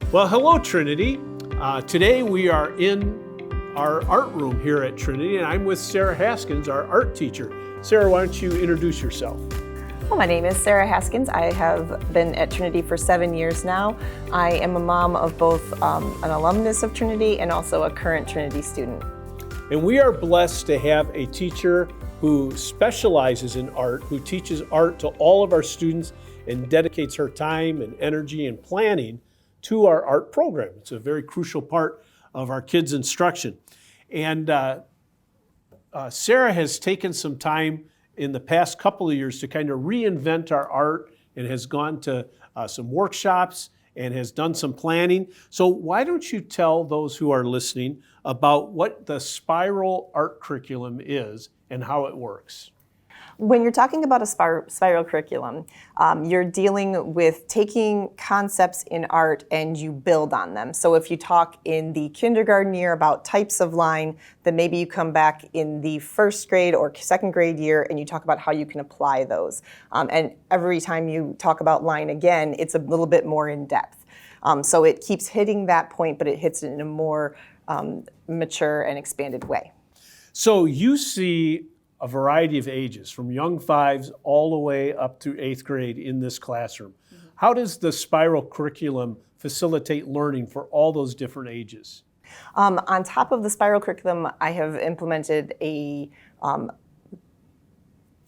Well, hello, Trinity. Today we are in our art room here at Trinity, and I'm with Sarah Haskins, our art teacher. Sarah, why don't you introduce yourself? Well, my name is Sarah Haskins. I have been at Trinity for 7 years now. I am a mom of both an alumnus of Trinity and also a current Trinity student. And we are blessed to have a teacher who specializes in art, who teaches art to all of our students and dedicates her time and energy and planning to our art program. It's a very crucial part of our kids' instruction. And Sarah has taken some time in the past couple of years to kind of reinvent our art and has gone to some workshops and has done some planning. So why don't you tell those who are listening about what the Spiral Art Curriculum is and how it works? When you're talking about a spiral curriculum, you're dealing with taking concepts in art and you build on them. So if you talk in the kindergarten year about types of line, then maybe you come back in the first grade or second grade year and you talk about how you can apply those. And every time you talk about line again, it's a little bit more in depth. So it keeps hitting that point, but it hits it in a more mature and expanded way. So you see a variety of ages, from young fives all the way up to 8th grade in this classroom. Mm-hmm. How does the Spiral Curriculum facilitate learning for all those different ages? On top of the Spiral Curriculum, I have implemented a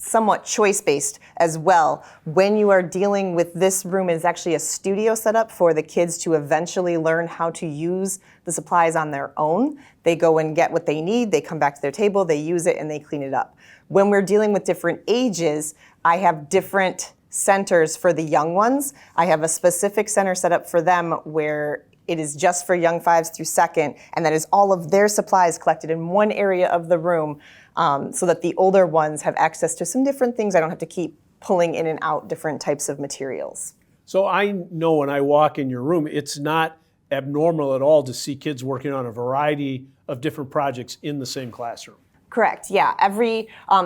somewhat choice-based as well. When you are dealing with this room, is actually a studio setup for the kids to eventually learn how to use the supplies on their own. They go and get what they need, they come back to their table, they use it, and they clean it up. When we're dealing with different ages, I have different centers for the young ones. I have a specific center set up for them where it is just for young 5s through 2nd, and that is all of their supplies collected in one area of the room, so that the older ones have access to some different things. I don't have to keep pulling in and out different types of materials. So I know when I walk in your room, it's not abnormal at all to see kids working on a variety of different projects in the same classroom. Correct, yeah.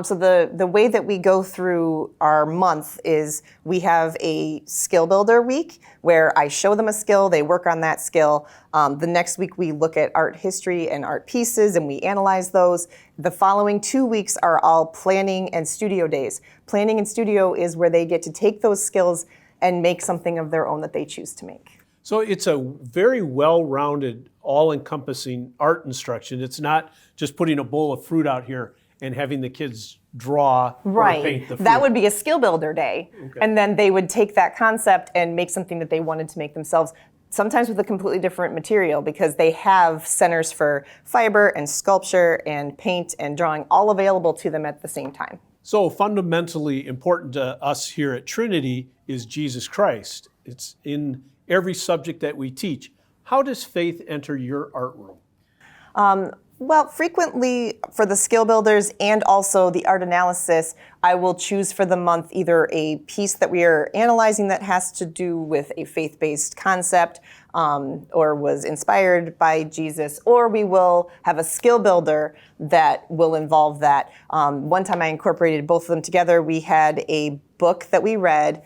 So the way that we go through our month is we have a skill builder week where I show them a skill, they work on that skill. The next week we look at art history and art pieces and we analyze those. The following 2 weeks are all planning and studio days. Planning and studio is where they get to take those skills and make something of their own that they choose to make. So it's a very well-rounded, all-encompassing art instruction. It's not just putting a bowl of fruit out here and having the kids draw or paint the fruit. That would be a skill builder day. Okay. And then they would take that concept and make something that they wanted to make themselves, sometimes with a completely different material, because they have centers for fiber and sculpture and paint and drawing all available to them at the same time. So fundamentally important to us here at Trinity is Jesus Christ. It's in every subject that we teach. How does faith enter your art room? Well, frequently for the skill builders and also the art analysis, I will choose for the month either a piece that we are analyzing that has to do with a faith-based concept or was inspired by Jesus, or we will have a skill builder that will involve that. One time I incorporated both of them together. We had a book that we read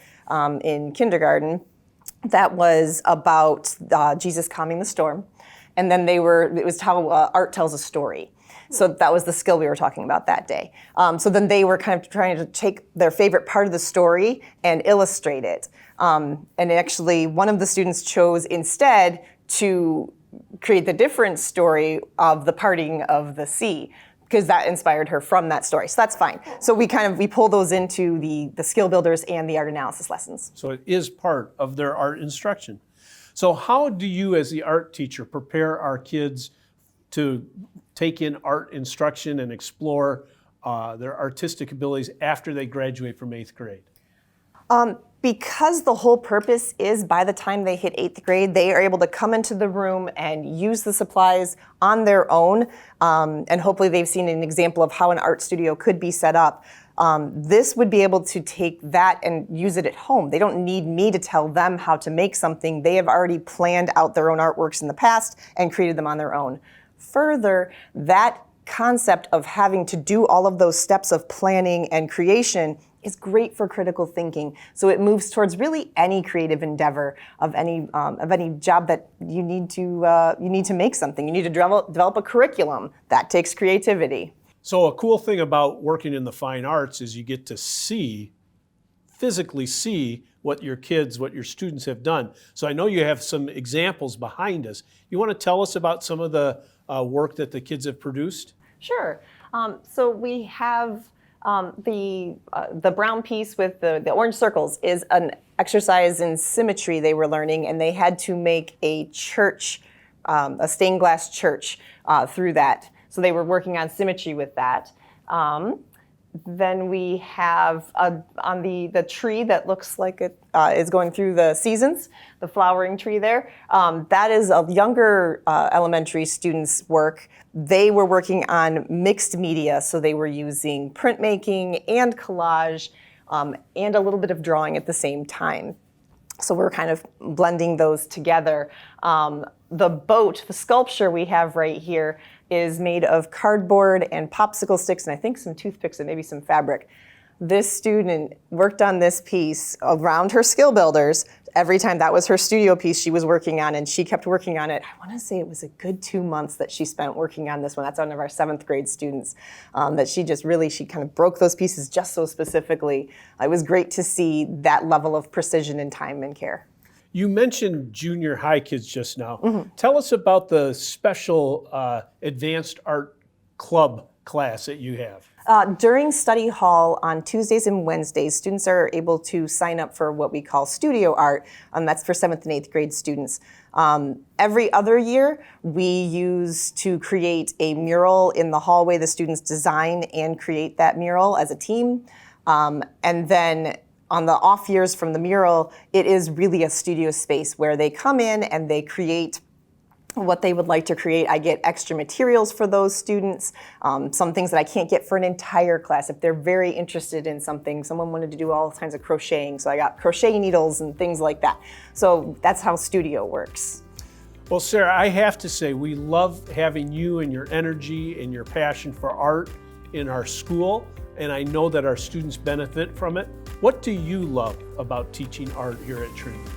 in kindergarten that was about Jesus calming the storm. And then it was how art tells a story. So that was the skill we were talking about that day. So then they were kind of trying to take their favorite part of the story and illustrate it. And actually, one of the students chose instead to create the different story of the parting of the sea, because that inspired her from that story. So that's fine. So we pull those into the skill builders and the art analysis lessons. So it is part of their art instruction. So how do you as the art teacher prepare our kids to take in art instruction and explore their artistic abilities after they graduate from 8th grade? Because the whole purpose is by the time they hit 8th grade, they are able to come into the room and use the supplies on their own. And hopefully they've seen an example of how an art studio could be set up. This would be able to take that and use it at home. They don't need me to tell them how to make something. They have already planned out their own artworks in the past and created them on their own. Further, that concept of having to do all of those steps of planning and creation is great for critical thinking. So it moves towards really any creative endeavor of any job that you need to make something. You need to develop a curriculum. That takes creativity. So a cool thing about working in the fine arts is you get to physically see what your students have done. So I know you have some examples behind us. You want to tell us about some of the work that the kids have produced? Sure. So we have the brown piece with the orange circles is an exercise in symmetry they were learning, and they had to make a church, a stained glass church through that. So they were working on symmetry with that. Then we have on the tree that looks like it is going through the seasons, the flowering tree there. That is a younger elementary students' work. They were working on mixed media, so they were using printmaking and collage and a little bit of drawing at the same time. So we're kind of blending those together. The boat, the sculpture we have right here, is made of cardboard and popsicle sticks and I think some toothpicks and maybe some fabric. This student worked on this piece around her skill builders. Every time that was her studio piece she was working on, and she kept working on it. I want to say it was a good 2 months that she spent working on this one. That's one of our 7th grade students that she kind of broke those pieces just so specifically. It was great to see that level of precision and time and care. You mentioned junior high kids just now. Mm-hmm. Tell us about the special advanced art club class that you have. During study hall on Tuesdays and Wednesdays, students are able to sign up for what we call studio art. That's for 7th and 8th grade students. Every other year, we use to create a mural in the hallway. The students design and create that mural as a team. And then on the off years from the mural, it is really a studio space where they come in and they create what they would like to create. I get extra materials for those students, some things that I can't get for an entire class. If they're very interested in something, someone wanted to do all kinds of crocheting, so I got crochet needles and things like that. So that's how studio works. Well, Sarah, I have to say we love having you and your energy and your passion for art in our school, and I know that our students benefit from it. What do you love about teaching art here at Trinity?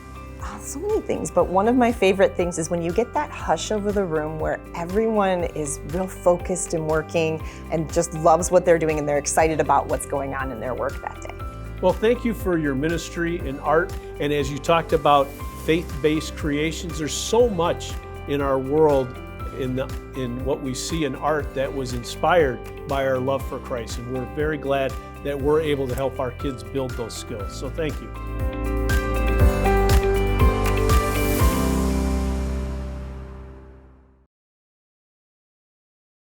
So many things, but one of my favorite things is when you get that hush over the room where everyone is real focused and working and just loves what they're doing and they're excited about what's going on in their work that day. Well, thank you for your ministry in art, and as you talked about faith-based creations, there's so much in our world in what we see in art that was inspired by our love for Christ, and we're very glad that we're able to help our kids build those skills. So thank you.